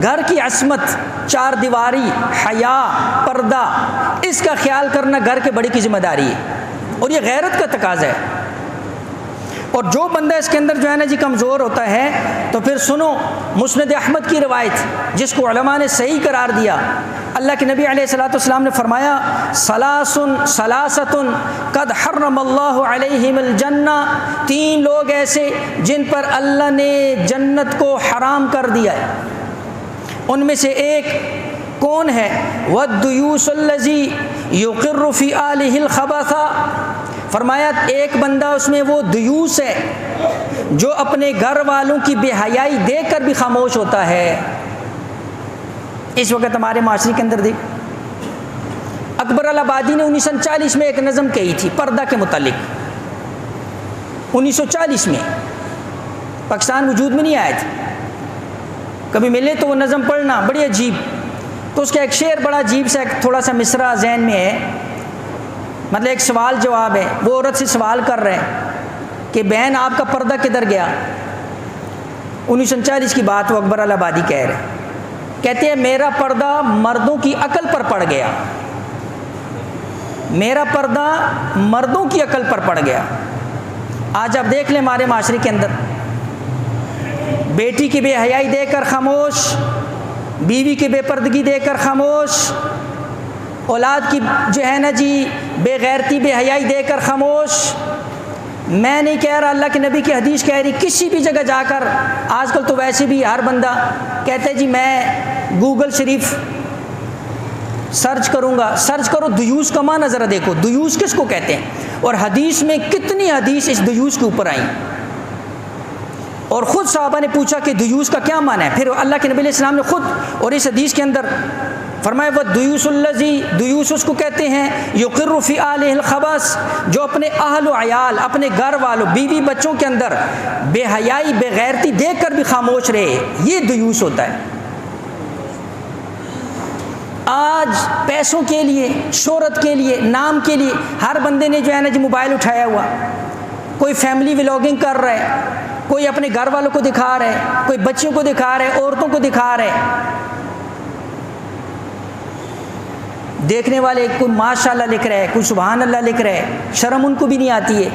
گھر کی عصمت، چار دیواری، حیا، پردہ، اس کا خیال کرنا گھر کے بڑے کی ذمہ داری ہے اور یہ غیرت کا تقاضا ہے۔ اور جو بندہ اس کے اندر جو ہے نا جی کمزور ہوتا ہے تو پھر سنو مسند احمد کی روایت جس کو علماء نے صحیح قرار دیا۔ اللہ کے نبی علیہ الصلوۃ والسلام نے فرمایا ثلاثۃ قد حرم اللہ علیہم الجنہ، تین لوگ ایسے جن پر اللہ نے جنت کو حرام کر دیا ہے۔ ان میں سے ایک کون ہے؟ والدیوس الذی یقر فی آلہ الخبث، فرمایا ایک بندہ اس میں وہ دیوس ہے جو اپنے گھر والوں کی بے حیائی دیکھ کر بھی خاموش ہوتا ہے۔ اس وقت ہمارے معاشرے کے اندر دیکھ، اکبر الآبادی نے 1940 میں ایک نظم کہی تھی پردہ کے متعلق۔ 1940 میں پاکستان وجود میں نہیں آیا تھا، کبھی ملے تو وہ نظم پڑھنا، بڑی عجیب۔ تو اس کا ایک شعر بڑا عجیب سا تھوڑا سا مصرع ذہن میں ہے، مطلب ایک سوال جواب ہے۔ وہ عورت سے سوال کر رہے ہیں کہ بہن آپ کا پردہ کدھر گیا؟ 1939 کی بات وہ اکبر الآبادی کہہ رہے ہیں، کہتے ہیں میرا پردہ مردوں کی عقل پر پڑ گیا، میرا پردہ مردوں کی عقل پر پڑ گیا۔ آج آپ دیکھ لیں ہمارے معاشرے کے اندر بیٹی کی بے حیائی دیکھ کر خاموش، بیوی کی بے پردگی دیکھ کر خاموش، اولاد کی جو ہے نا جی بے غیرتی بے حیائی دیکھ کر خاموش۔ میں نہیں کہہ رہا، اللہ کے نبی کی حدیث کہہ رہی، کسی بھی جگہ جا کر آج کل تو ویسے بھی ہر بندہ کہتا ہے جی میں گوگل شریف سرچ کروں گا، سرچ کرو دیوس کا معنی ذرا دیکھو، دیوس کس کو کہتے ہیں اور حدیث میں کتنی حدیث اس دیوس کے اوپر آئیں۔ اور خود صحابہ نے پوچھا کہ دیوس کا کیا معنی ہے، پھر اللہ کے نبی علیہ السلام نے خود اور اس حدیث کے اندر فرمایا وہ دیوس الذی، دیوس اس کو کہتے ہیں یقر فی آلہ الخبث، جو اپنے اہل و عیال، اپنے گھر والوں، بیوی بچوں کے اندر بے حیائی بے غیرتی دیکھ کر بھی خاموش رہے، یہ دیوس ہوتا ہے۔ آج پیسوں کے لیے، شہرت کے لیے، نام کے لیے ہر بندے نے جو ہے نا جی موبائل اٹھایا ہوا، کوئی فیملی ولاگنگ کر رہا ہے، کوئی اپنے گھر والوں کو دکھا رہا ہے، کوئی بچوں کو دکھا رہا ہے، عورتوں کو دکھا رہا ہے۔ دیکھنے والے کوئی ماشاء اللہ لکھ رہا ہے، کوئی سبحان اللہ لکھ رہا ہے، شرم ان کو بھی نہیں آتی ہے۔